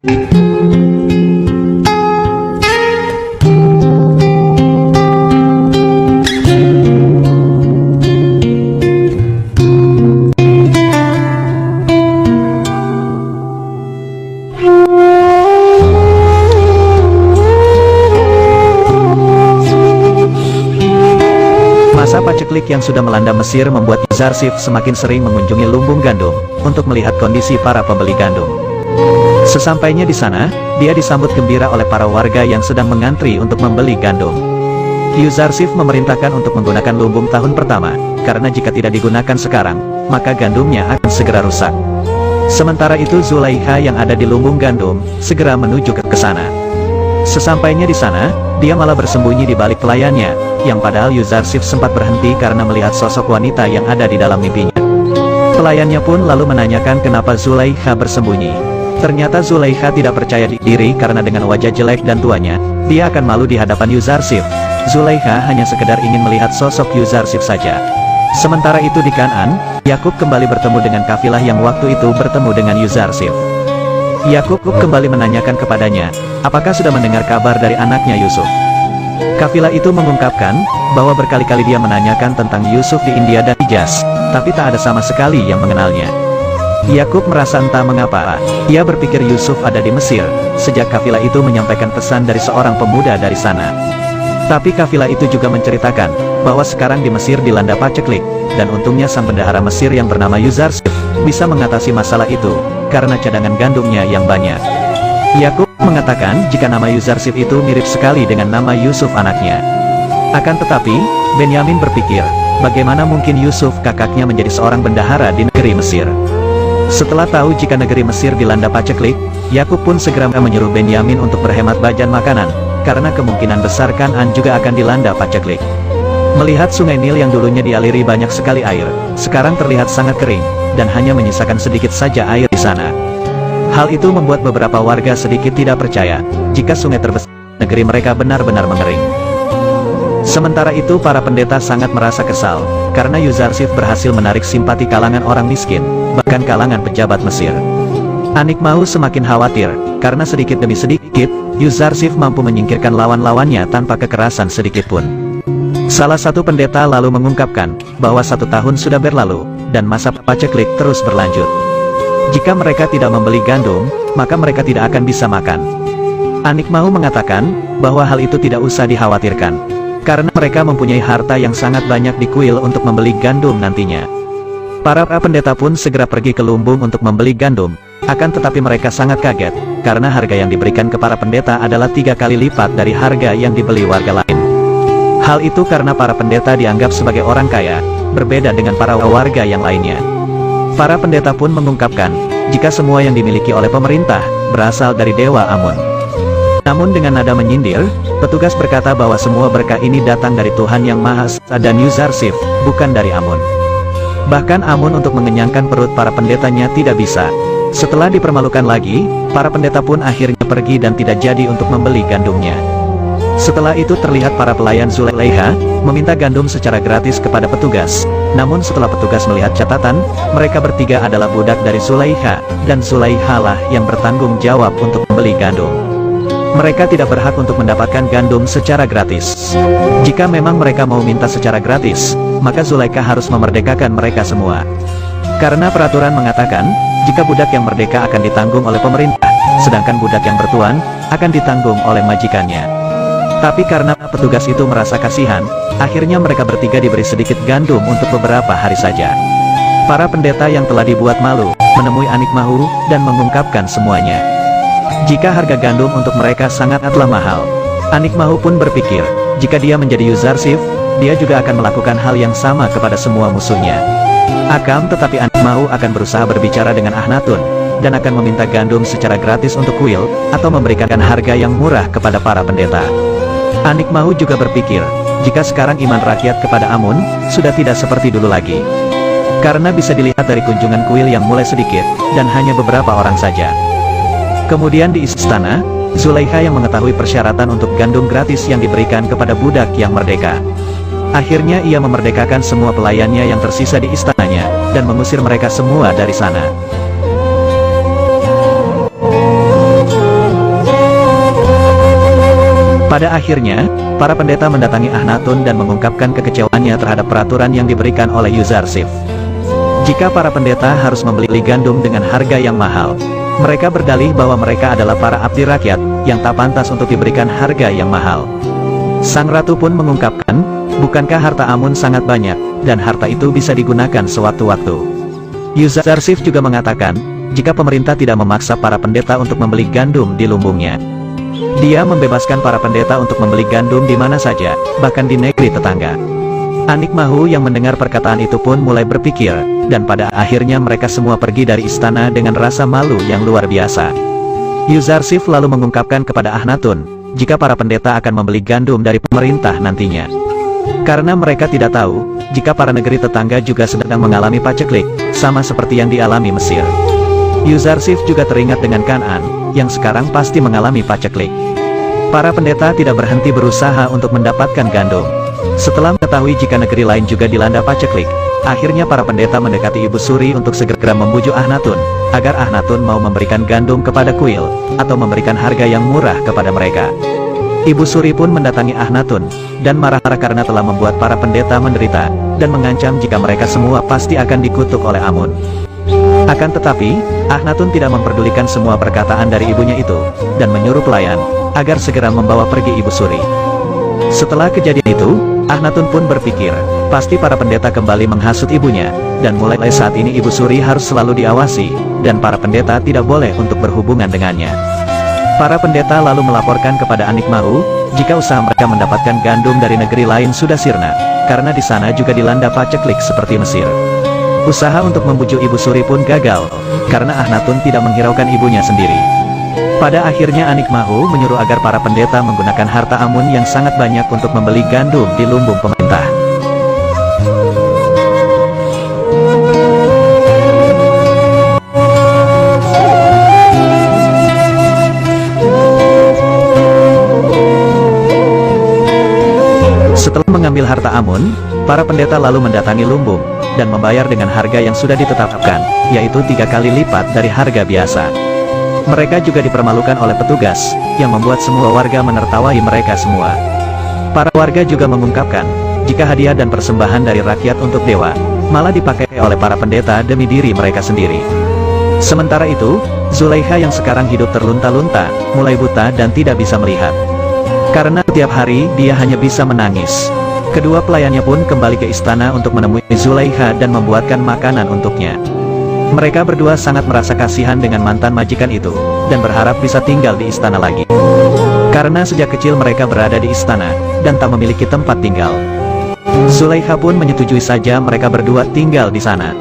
Masa paceklik yang sudah melanda Mesir membuat Yuzarsif semakin sering mengunjungi lumbung gandum untuk melihat kondisi para pembeli gandum. Sesampainya di sana, dia disambut gembira oleh para warga yang sedang mengantri untuk membeli gandum. Yuzarsif memerintahkan untuk menggunakan lumbung tahun pertama, karena jika tidak digunakan sekarang, maka gandumnya akan segera rusak. Sementara itu Zulaikha yang ada di lumbung gandum, segera menuju ke sana. Sesampainya di sana, dia malah bersembunyi di balik pelayannya, yang padahal Yuzarsif sempat berhenti karena melihat sosok wanita yang ada di dalam mimpinya. Pelayannya pun lalu menanyakan kenapa Zulaikha bersembunyi. Ternyata Zulaikha tidak percaya diri karena dengan wajah jelek dan tuanya, dia akan malu di hadapan Yuzarsif. Zulaikha hanya sekedar ingin melihat sosok Yuzarsif saja. Sementara itu di Kan'an, Yakub kembali bertemu dengan kafilah yang waktu itu bertemu dengan Yuzarsif. Yakub kembali menanyakan kepadanya, apakah sudah mendengar kabar dari anaknya Yusuf? Kafilah itu mengungkapkan, bahwa berkali-kali dia menanyakan tentang Yusuf di India dan Hijaz, tapi tak ada sama sekali yang mengenalnya. Yakub merasa entah mengapa, ia berpikir Yusuf ada di Mesir, sejak kafilah itu menyampaikan pesan dari seorang pemuda dari sana. Tapi kafilah itu juga menceritakan, bahwa sekarang di Mesir dilanda paceklik, dan untungnya sang bendahara Mesir yang bernama Yuzarsif, bisa mengatasi masalah itu, karena cadangan gandumnya yang banyak. Yakub mengatakan jika nama Yuzarsif itu mirip sekali dengan nama Yusuf anaknya. Akan tetapi, Benyamin berpikir, bagaimana mungkin Yusuf kakaknya menjadi seorang bendahara di negeri Mesir. Setelah tahu jika negeri Mesir dilanda paceklik, Yakub pun segera menyuruh Benyamin untuk berhemat bajan makanan, karena kemungkinan besar Kan'an juga akan dilanda paceklik. Melihat sungai Nil yang dulunya dialiri banyak sekali air, sekarang terlihat sangat kering, dan hanya menyisakan sedikit saja air di sana. Hal itu membuat beberapa warga sedikit tidak percaya, jika sungai terbesar negeri mereka benar-benar mengering. Sementara itu para pendeta sangat merasa kesal, karena Yuzarsif berhasil menarik simpati kalangan orang miskin, bahkan kalangan pejabat Mesir. Anikmahu semakin khawatir, karena sedikit demi sedikit, Yuzarsif mampu menyingkirkan lawan-lawannya tanpa kekerasan sedikitpun. Salah satu pendeta lalu mengungkapkan, bahwa 1 tahun sudah berlalu, dan masa paceklik terus berlanjut. Jika mereka tidak membeli gandum, maka mereka tidak akan bisa makan. Anikmahu mengatakan, bahwa hal itu tidak usah dikhawatirkan, karena mereka mempunyai harta yang sangat banyak di kuil untuk membeli gandum nantinya. Para pendeta pun segera pergi ke lumbung untuk membeli gandum, akan tetapi mereka sangat kaget, karena harga yang diberikan ke para pendeta adalah 3 kali lipat dari harga yang dibeli warga lain. Hal itu karena para pendeta dianggap sebagai orang kaya, berbeda dengan para warga yang lainnya. Para pendeta pun mengungkapkan, jika semua yang dimiliki oleh pemerintah, berasal dari Dewa Amun. Namun dengan nada menyindir, petugas berkata bahwa semua berkah ini datang dari Tuhan Yang Maha Esa dan Yuzarsif, bukan dari Amun. Bahkan Amun untuk mengenyangkan perut para pendetanya tidak bisa. Setelah dipermalukan lagi, para pendeta pun akhirnya pergi dan tidak jadi untuk membeli gandumnya. Setelah itu terlihat para pelayan Zulaikha, meminta gandum secara gratis kepada petugas. Namun setelah petugas melihat catatan, mereka bertiga adalah budak dari Zulaikha, dan Zulaikha lah yang bertanggung jawab untuk membeli gandum. Mereka tidak berhak untuk mendapatkan gandum secara gratis. Jika memang mereka mau minta secara gratis, maka Zulaikha harus memerdekakan mereka semua. Karena peraturan mengatakan, jika budak yang merdeka akan ditanggung oleh pemerintah, sedangkan budak yang bertuan, akan ditanggung oleh majikannya. Tapi karena petugas itu merasa kasihan, akhirnya mereka bertiga diberi sedikit gandum untuk beberapa hari saja. Para pendeta yang telah dibuat malu, menemui Anikmahu, dan mengungkapkan semuanya. Jika harga gandum untuk mereka sangatlah mahal, Anikmahu pun berpikir, jika dia menjadi Yuzarsif, dia juga akan melakukan hal yang sama kepada semua musuhnya. Akan tetapi Anikmahu akan berusaha berbicara dengan Akhnatun, dan akan meminta gandum secara gratis untuk kuil, atau memberikan harga yang murah kepada para pendeta. Anikmahu juga berpikir, jika sekarang iman rakyat kepada Amun, sudah tidak seperti dulu lagi. Karena bisa dilihat dari kunjungan kuil yang mulai sedikit, dan hanya beberapa orang saja. Kemudian di istana, Zulaikha yang mengetahui persyaratan untuk gandum gratis yang diberikan kepada budak yang merdeka. Akhirnya ia memerdekakan semua pelayannya yang tersisa di istananya, dan mengusir mereka semua dari sana. Pada akhirnya, para pendeta mendatangi Akhnatun dan mengungkapkan kekecewaannya terhadap peraturan yang diberikan oleh Yuzarsif. Jika para pendeta harus membeli gandum dengan harga yang mahal, mereka berdalih bahwa mereka adalah para abdi rakyat, yang tak pantas untuk diberikan harga yang mahal. Sang ratu pun mengungkapkan, bukankah harta Amun sangat banyak, dan harta itu bisa digunakan sewaktu-waktu. Yuzarsif juga mengatakan, jika pemerintah tidak memaksa para pendeta untuk membeli gandum di lumbungnya, dia membebaskan para pendeta untuk membeli gandum di mana saja, bahkan di negeri tetangga. Anik Mahu yang mendengar perkataan itu pun mulai berpikir, dan pada akhirnya mereka semua pergi dari istana dengan rasa malu yang luar biasa. Yuzarsif lalu mengungkapkan kepada Akhnatun, jika para pendeta akan membeli gandum dari pemerintah nantinya. Karena mereka tidak tahu, jika para negeri tetangga juga sedang mengalami paceklik, sama seperti yang dialami Mesir. Yuzarsif juga teringat dengan Kan'an, yang sekarang pasti mengalami paceklik. Para pendeta tidak berhenti berusaha untuk mendapatkan gandum. Setelah mengetahui jika negeri lain juga dilanda paceklik, akhirnya para pendeta mendekati Ibu Suri untuk segera membujuk Akhnatun, agar Akhnatun mau memberikan gandum kepada kuil, atau memberikan harga yang murah kepada mereka. Ibu Suri pun mendatangi Akhnatun, dan marah-marah karena telah membuat para pendeta menderita, dan mengancam jika mereka semua pasti akan dikutuk oleh Amun. Akan tetapi, Akhnatun tidak memperdulikan semua perkataan dari ibunya itu, dan menyuruh pelayan, agar segera membawa pergi Ibu Suri. Setelah kejadian itu, Akhnatun pun berpikir, pasti para pendeta kembali menghasut ibunya, dan mulai saat ini Ibu Suri harus selalu diawasi, dan para pendeta tidak boleh untuk berhubungan dengannya. Para pendeta lalu melaporkan kepada Anik Mahu, jika usaha mereka mendapatkan gandum dari negeri lain sudah sirna, karena di sana juga dilanda paceklik seperti Mesir. Usaha untuk membujuk Ibu Suri pun gagal, karena Akhnatun tidak menghiraukan ibunya sendiri. Pada akhirnya Anik Mahu menyuruh agar para pendeta menggunakan harta Amun yang sangat banyak untuk membeli gandum di lumbung pemerintah. Setelah mengambil harta Amun, para pendeta lalu mendatangi lumbung, dan membayar dengan harga yang sudah ditetapkan, yaitu 3 kali lipat dari harga biasa. Mereka juga dipermalukan oleh petugas, yang membuat semua warga menertawai mereka semua. Para warga juga mengungkapkan, jika hadiah dan persembahan dari rakyat untuk dewa, malah dipakai oleh para pendeta demi diri mereka sendiri. Sementara itu, Zulaikha yang sekarang hidup terlunta-lunta, mulai buta dan tidak bisa melihat. Karena setiap hari dia hanya bisa menangis. Kedua pelayannya pun kembali ke istana untuk menemui Zulaikha dan membuatkan makanan untuknya. Mereka berdua sangat merasa kasihan dengan mantan majikan itu, dan berharap bisa tinggal di istana lagi. Karena sejak kecil mereka berada di istana, dan tak memiliki tempat tinggal. Zulaikha pun menyetujui saja mereka berdua tinggal di sana.